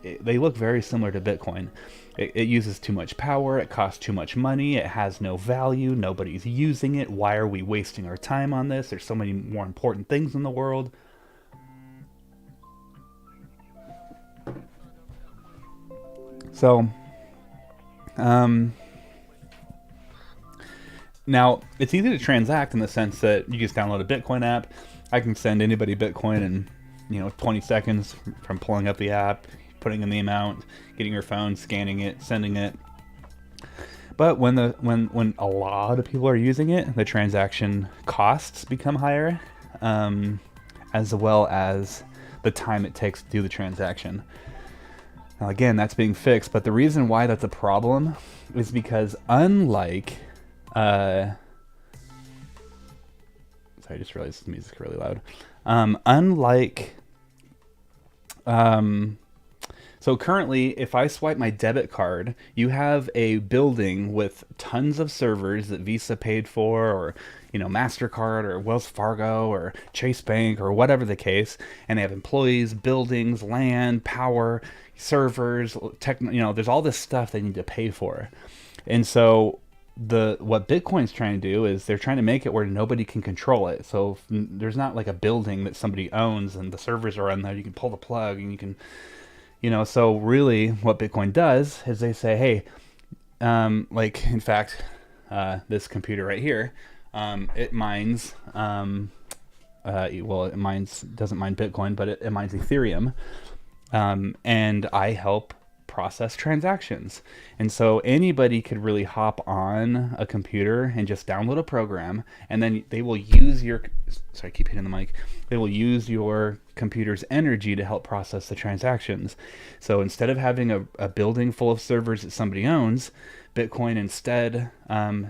they look very similar to Bitcoin. It uses too much power, it costs too much money, it has no value, nobody's using it. Why are we wasting our time on this? There's so many more important things in the world. So, now it's easy to transact in the sense that you just download a Bitcoin app. I can send anybody Bitcoin in 20 seconds from pulling up the app, putting in the amount, getting your phone, scanning it, sending it. But when a lot of people are using it, the transaction costs become higher, as well as the time it takes to do the transaction. Now again, that's being fixed, but the reason why that's a problem is because unlike sorry, I just realized the music's really loud. So currently, if I swipe my debit card, you have a building with tons of servers that Visa paid for, or MasterCard or Wells Fargo or Chase Bank or whatever the case, and they have employees, buildings, land, power, servers, there's all this stuff they need to pay for. And so what Bitcoin's trying to do is they're trying to make it where nobody can control it. So there's not like a building that somebody owns and the servers are on there. You can pull the plug and you can, so really what Bitcoin does is they say, hey, in fact, this computer right here, it mines, doesn't mine Bitcoin, but it mines Ethereum. And I help process transactions. And so anybody could really hop on a computer and just download a program, and then they will use sorry, I keep hitting the mic. They will use your computer's energy to help process the transactions. So instead of having a building full of servers that somebody owns, Bitcoin instead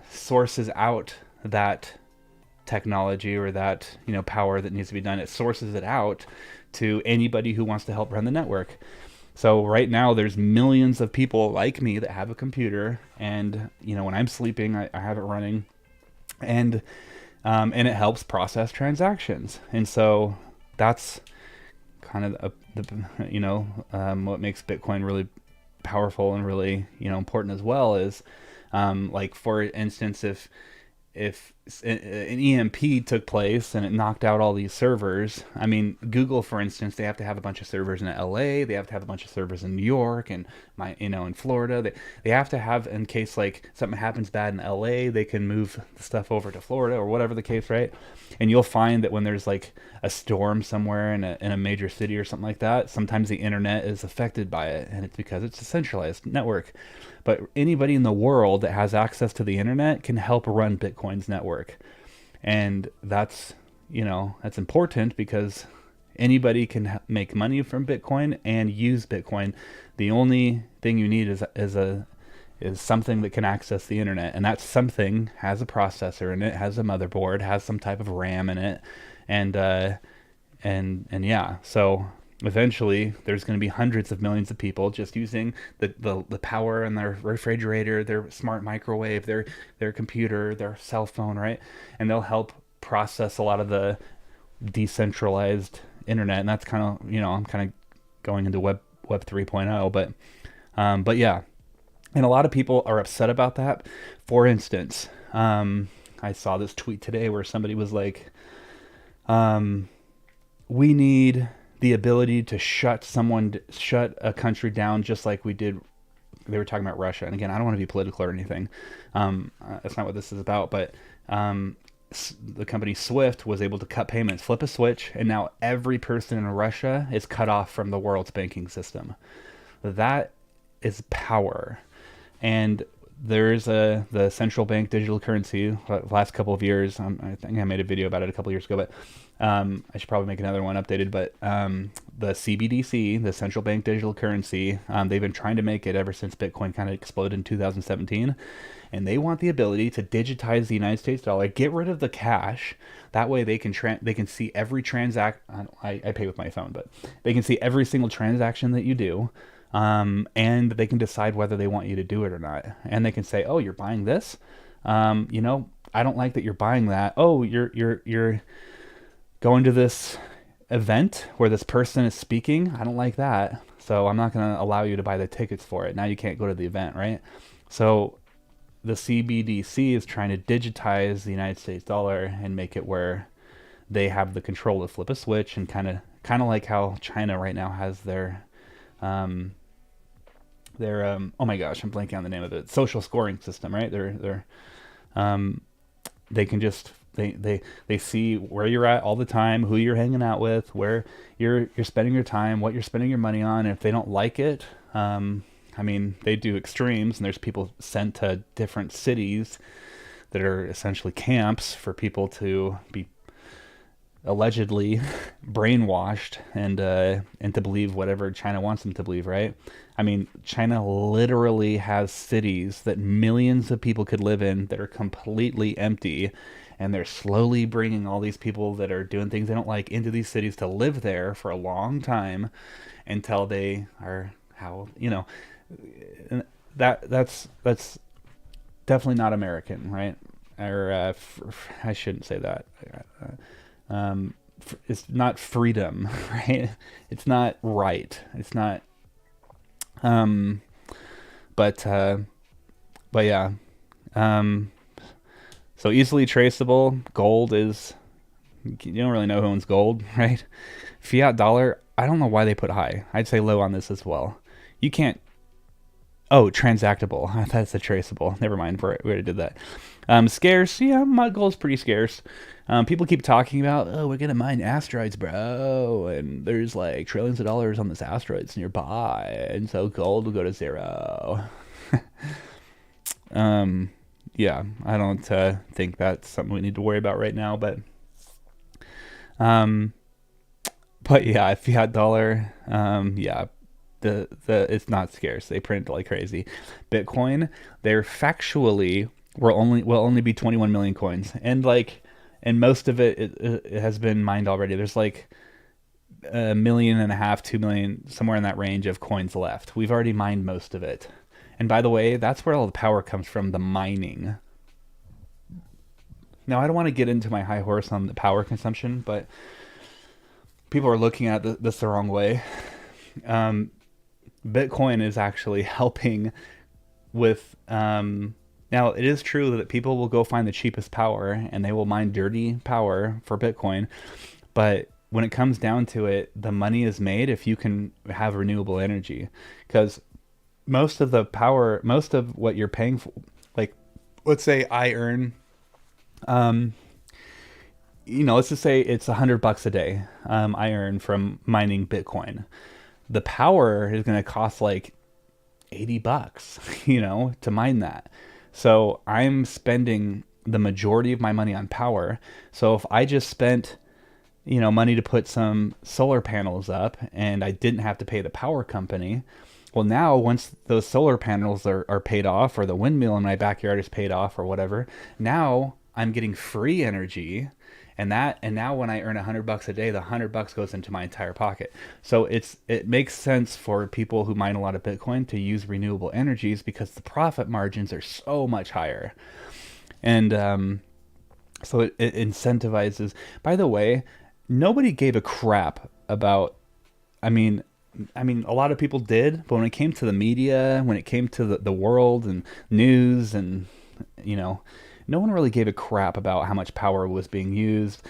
sources out that technology or that power that needs to be done. It sources it out to anybody who wants to help run the network. So right now there's millions of people like me that have a computer, and when I'm sleeping I have it running, and it helps process transactions. And so that's kind of what makes Bitcoin really powerful and really important as well is like, for instance, if an EMP took place and it knocked out all these servers, I mean, Google, for instance, they have to have a bunch of servers in LA, they have to have a bunch of servers in New York and in Florida. They have to have, in case like something happens bad in LA, they can move the stuff over to Florida or whatever the case, right? And you'll find that when there's like a storm somewhere in a major city or something like that, sometimes the internet is affected by it, and it's because it's a centralized network. But anybody in the world that has access to the internet can help run Bitcoin's network. And that's important because anybody can make money from Bitcoin and use Bitcoin. The only thing you need is something that can access the internet, and that something has a processor in it, has a motherboard, has some type of RAM in it, and yeah. So eventually there's going to be hundreds of millions of people just using the power in their refrigerator, their smart microwave, their computer, their cell phone, right? And they'll help process a lot of the decentralized internet. And that's kind of, I'm kind of going into web 3.0, but yeah. And a lot of people are upset about that. For instance, I saw this tweet today where somebody was like, we need the ability to shut a country down just like we did. They were talking about Russia. And again, I don't want to be political or anything. That's not what this is about. But the company Swift was able to cut payments, flip a switch, and now every person in Russia is cut off from the world's banking system. That is power. And there's the central bank digital currency. Last couple of years, I think I made a video about it a couple of years ago, but I should probably make another one updated. But the CBDC, the central bank digital currency, they've been trying to make it ever since Bitcoin kind of exploded in 2017, and they want the ability to digitize the United States dollar, get rid of the cash. That way they can they can see every I pay with my phone, but they can see every single transaction that you do. And they can decide whether they want you to do it or not. And they can say, "Oh, you're buying this. I don't like that you're buying that. Oh, you're going to this event where this person is speaking. I don't like that. So I'm not going to allow you to buy the tickets for it. Now you can't go to the event, right?" So the CBDC is trying to digitize the United States dollar and make it where they have the control to flip a switch, and kind of like how China right now has um, their oh my gosh, I'm blanking on the name of it, social scoring system, right? Um, they can just they see where you're at all the time, who you're hanging out with, where you're spending your time, what you're spending your money on. And if they don't like it, I mean, they do extremes, and there's people sent to different cities that are essentially camps for people to be allegedly brainwashed and to believe whatever China wants them to believe, right? I mean, China literally has cities that millions of people could live in that are completely empty, and they're slowly bringing all these people that are doing things they don't like into these cities to live there for a long time until they are that's definitely not American, right? Or I shouldn't say that. It's not freedom, right? It's not right. It's not. Um, but yeah. So easily traceable. Gold is. You don't really know who owns gold, right? Fiat dollar. I don't know why they put high. I'd say low on this as well. You can't. Oh, transactable. That's a traceable. Never mind. We already did that. Scarce. Yeah, my gold's pretty scarce. People keep talking about, oh, we're gonna mine asteroids, bro, and there's like trillions of dollars on this asteroids nearby, and so gold will go to zero. Yeah, I don't think that's something we need to worry about right now, um, but yeah, fiat dollar, yeah, the it's not scarce. They print like crazy. Bitcoin, they're factually will only be 21 million coins, and most of it has been mined already. There's like 1.5 million, 2 million, somewhere in that range of coins left. We've already mined most of it. And by the way, that's where all the power comes from, the mining. Now, I don't want to get into my high horse on the power consumption, but people are looking at this the wrong way. Bitcoin is actually helping with... now, it is true that people will go find the cheapest power, and they will mine dirty power for Bitcoin. But when it comes down to it, the money is made if you can have renewable energy. Because most of the power, most of what you're paying for, like, let's say I earn, let's just say it's $100 a day I earn from mining Bitcoin. The power is going to cost like $80, to mine that. So I'm spending the majority of my money on power. So if I just spent, money to put some solar panels up and I didn't have to pay the power company, well, now once those solar panels are paid off, or the windmill in my backyard is paid off, or whatever, now I'm getting free energy. And now when I earn $100 a day, the $100 goes into my entire pocket. So it makes sense for people who mine a lot of Bitcoin to use renewable energies, because the profit margins are so much higher. And so it incentivizes. By the way, nobody gave a crap about. I mean, a lot of people did, but when it came to the media, when it came to the world and news, and no one really gave a crap about how much power was being used,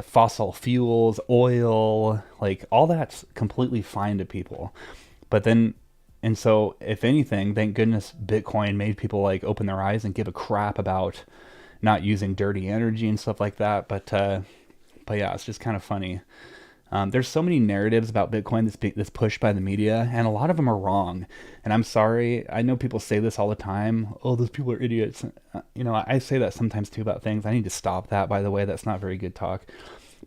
fossil fuels, oil, like all that's completely fine to people. But then, and so if anything, thank goodness Bitcoin made people like open their eyes and give a crap about not using dirty energy and stuff like that. But yeah, it's just kind of funny. There's so many narratives about Bitcoin that's pushed by the media, and a lot of them are wrong. And I'm sorry, I know people say this all the time. Oh, those people are idiots. I say that sometimes too about things. I need to stop that, by the way. That's not very good talk.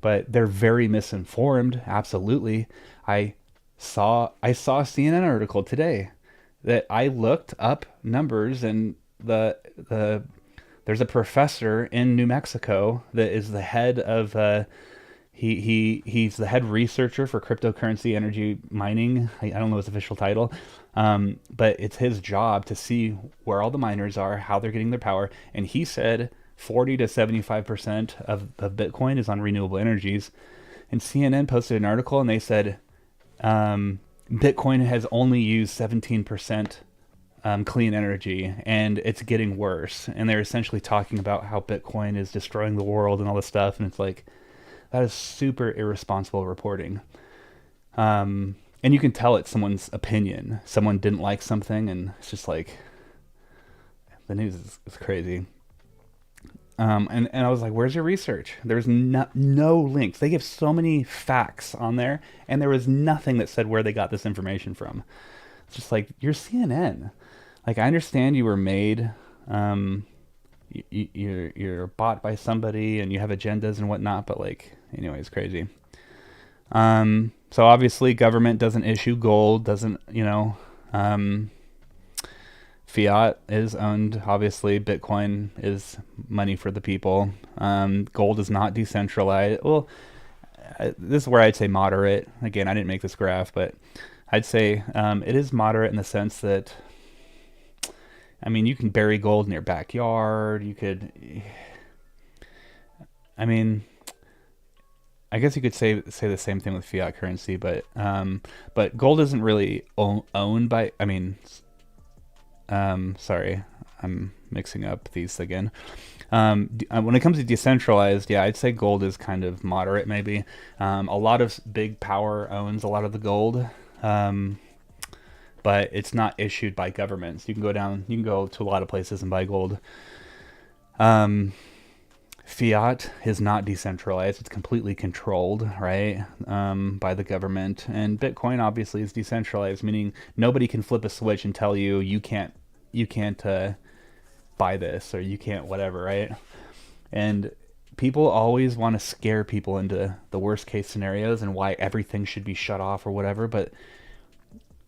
But they're very misinformed. Absolutely. I saw a CNN article today that I looked up numbers, and the there's a professor in New Mexico that is the head of he's the head researcher for cryptocurrency energy mining. I don't know his official title, but it's his job to see where all the miners are, how they're getting their power, and he said 40 to 75% of Bitcoin is on renewable energies. And CNN posted an article, and they said Bitcoin has only used 17% clean energy, and it's getting worse. And they're essentially talking about how Bitcoin is destroying the world and all this stuff. And it's like, that is super irresponsible reporting. And you can tell it's someone's opinion. Someone didn't like something, and it's just like, the news is crazy. And I was like, where's your research? There's no links. They give so many facts on there, and there was nothing that said where they got this information from. It's just like, you're CNN. Like, I understand you were made, you're bought by somebody and you have agendas and whatnot, but like, anyways, crazy. So obviously government doesn't issue gold, doesn't, Fiat is owned, obviously. Bitcoin is money for the people. Gold is not decentralized. Well, this is where I'd say moderate. Again, I didn't make this graph, but I'd say it is moderate in the sense that, I mean, you can bury gold in your backyard. You could, I mean, I guess you could say the same thing with fiat currency, but gold isn't really owned by, I mean, sorry, I'm mixing up these again. When it comes to decentralized, yeah, I'd say gold is kind of moderate, maybe. A lot of big power owns a lot of the gold, but it's not issued by governments. You can go to a lot of places and buy gold. Fiat is not decentralized. It's completely controlled, right, by the government. And Bitcoin obviously is decentralized, meaning nobody can flip a switch and tell you you can't buy this, or you can't whatever, right? And people always want to scare people into the worst case scenarios and why everything should be shut off or whatever, but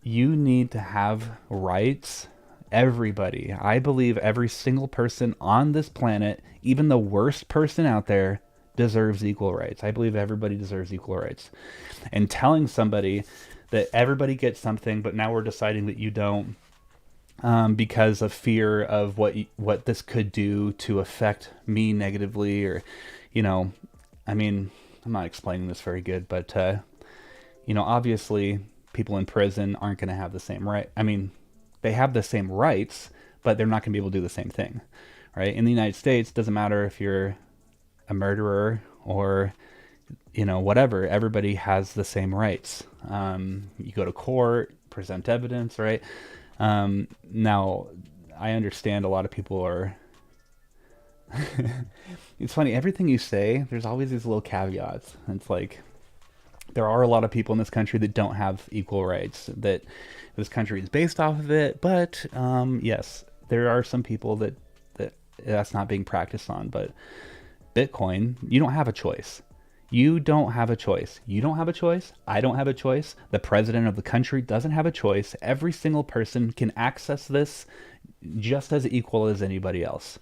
you need to have rights. Everybody, I believe every single person on this planet, even the worst person out there, deserves equal rights. I believe everybody deserves equal rights. And telling somebody that everybody gets something, but now we're deciding that you don't, because of fear of what this could do to affect me negatively, or, I mean, I'm not explaining this very good, but, obviously people in prison aren't going to have the same right. I mean, they have the same rights, but they're not going to be able to do the same thing, right? In the United States, it doesn't matter if you're a murderer or, whatever. Everybody has the same rights. You go to court, present evidence, right? Now, I understand a lot of people are... It's funny, everything you say, there's always these little caveats. It's like, there are a lot of people in this country that don't have equal rights, that this country is based off of it, but yes, there are some people that's not being practiced on. But Bitcoin, you don't have a choice. You don't have a choice. You don't have a choice. I don't have a choice. The president of the country doesn't have a choice. Every single person can access this just as equal as anybody else.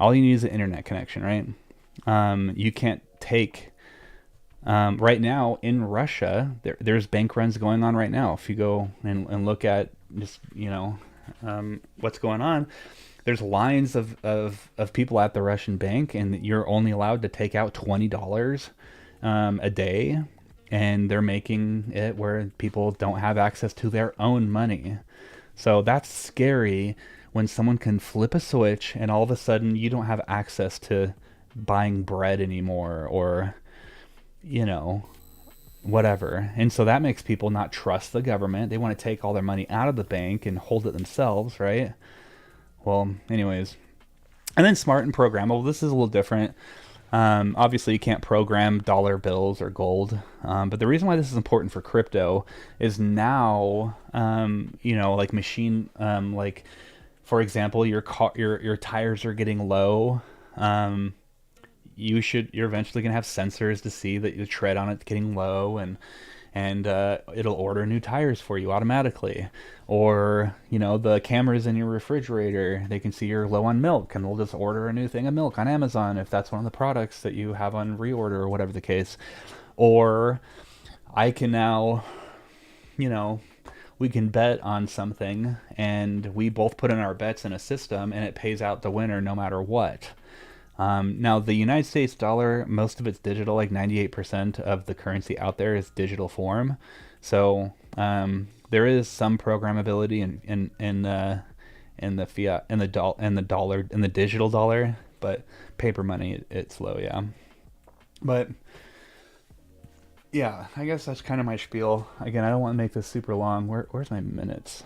All you need is an internet connection, right? You can't take... right now in Russia, there's bank runs going on right now. If you go and look at just, what's going on, there's lines of people at the Russian bank, and you're only allowed to take out $20 a day, and they're making it where people don't have access to their own money. So that's scary when someone can flip a switch and all of a sudden you don't have access to buying bread anymore, or whatever. And so that makes people not trust the government. They want to take all their money out of the bank and hold it themselves, right? Well, anyways. And then smart and programmable. This is a little different. Obviously, you can't program dollar bills or gold, but the reason why this is important for crypto is now, like like for example, your tires are getting low. Um, you're eventually gonna have sensors to see that the tread on it's getting low, and it'll order new tires for you automatically. Or, the cameras in your refrigerator, they can see you're low on milk and they'll just order a new thing of milk on Amazon if that's one of the products that you have on reorder or whatever the case. Or I can now, you know, we can bet on something and we both put in our bets in a system and it pays out the winner no matter what. Now, the United States dollar, most of it's digital, like 98% of the currency out there is digital form. So there is some programmability in the fiat, in the digital dollar, but paper money, it's low, yeah. But yeah, I guess that's kind of my spiel. Again, I don't want to make this super long. Where's my minutes?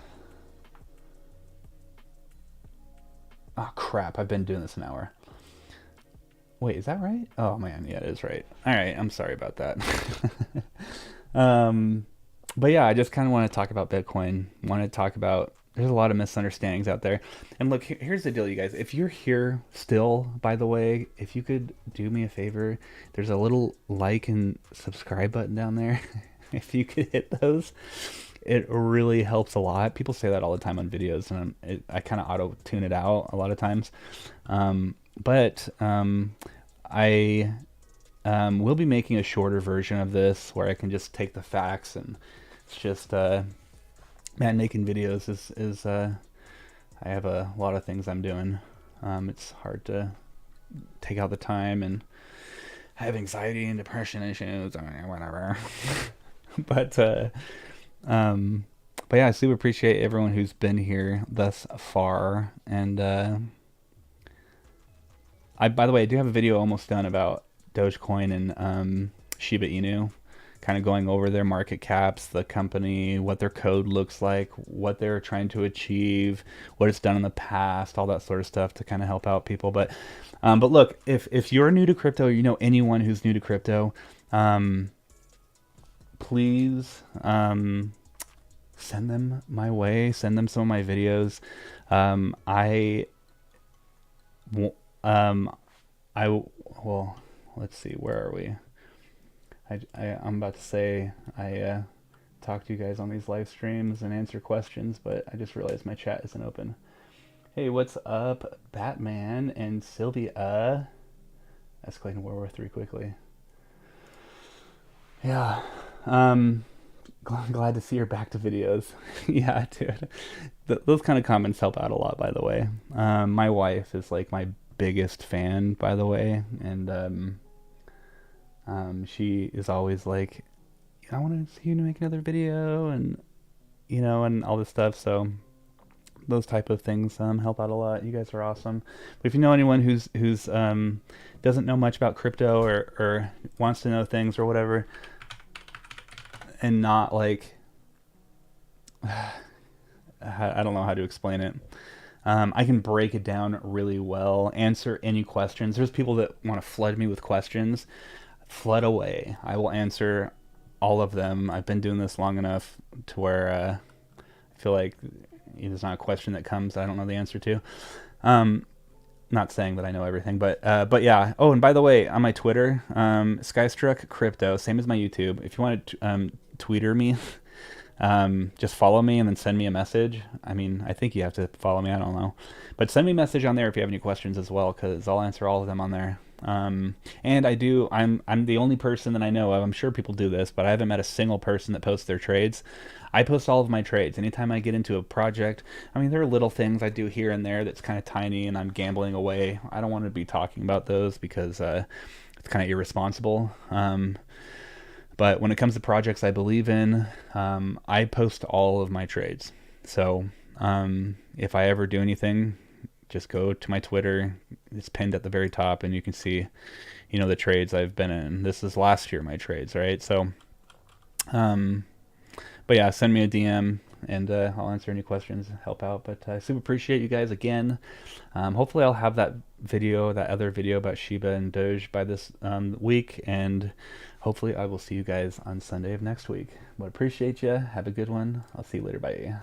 Oh crap! I've been doing this an hour. Wait, is that right? Oh man, yeah, it is right. All right, I'm sorry about that. um, but yeah, I just kind of want to talk about Bitcoin. Want to talk about there's a lot of misunderstandings out there. And look, here's the deal, you guys. If you're here still, by the way, if you could do me a favor, there's a little like and subscribe button down there. If you could hit those, it really helps a lot. People say that all the time on videos, and I kind of auto tune it out a lot of times. But I will be making a shorter version of this where I can just take the facts, and it's just man, making videos is I have a lot of things I'm doing. It's hard to take out the time, and I have anxiety and depression issues, whatever. but uh, um, but yeah, I super appreciate everyone who's been here thus far, and by the way, I do have a video almost done about Dogecoin and Shiba Inu, kind of going over their market caps, the company, what their code looks like, what they're trying to achieve, what it's done in the past, all that sort of stuff to kind of help out people. But look, if you're new to crypto, or you know anyone who's new to crypto, please send them my way. Send them some of my videos. I well, let's see, where are we? I'm about to say I talk to you guys on these live streams and answer questions, but I just realized my chat isn't open. Hey, what's up, Batman and Sylvia? Escalating World War III quickly. Yeah, glad to see you're back to videos. Yeah, dude. Those kind of comments help out a lot, by the way. My wife is like my biggest fan, by the way, and she is always like, I want to see you make another video, and and all this stuff. So those type of things help out a lot. You guys are awesome. But if you know anyone who's doesn't know much about crypto, or wants to know things or whatever, and not like I don't know how to explain it. I can break it down really well, answer any questions. There's people that want to flood me with questions. Flood away. I will answer all of them. I've been doing this long enough to where I feel like there's not a question that comes I don't know the answer to. Not saying that I know everything, but yeah. Oh, and by the way, on my Twitter, Skystruck Crypto, same as my YouTube. If you want to tweeter me, just follow me and then send me a message. I mean, I think you have to follow me. I don't know, but send me a message on there if you have any questions as well, because I'll answer all of them on there. And I'm the only person that I know of. I'm sure people do this, but I haven't met a single person that posts their trades. I post all of my trades. Anytime I get into a project, I mean, there are little things I do here and there that's kind of tiny and I'm gambling away. I don't want to be talking about those because it's kind of irresponsible. But when it comes to projects I believe in, I post all of my trades. So if I ever do anything, just go to my Twitter. It's pinned at the very top, and you can see, the trades I've been in. This is last year, my trades, right? So, but yeah, send me a DM and I'll answer any questions, help out. But I super appreciate you guys again. Hopefully I'll have that other video about Shiba and Doge by this week, and hopefully I will see you guys on Sunday of next week. But appreciate you. Have a good one. I'll see you later. Bye.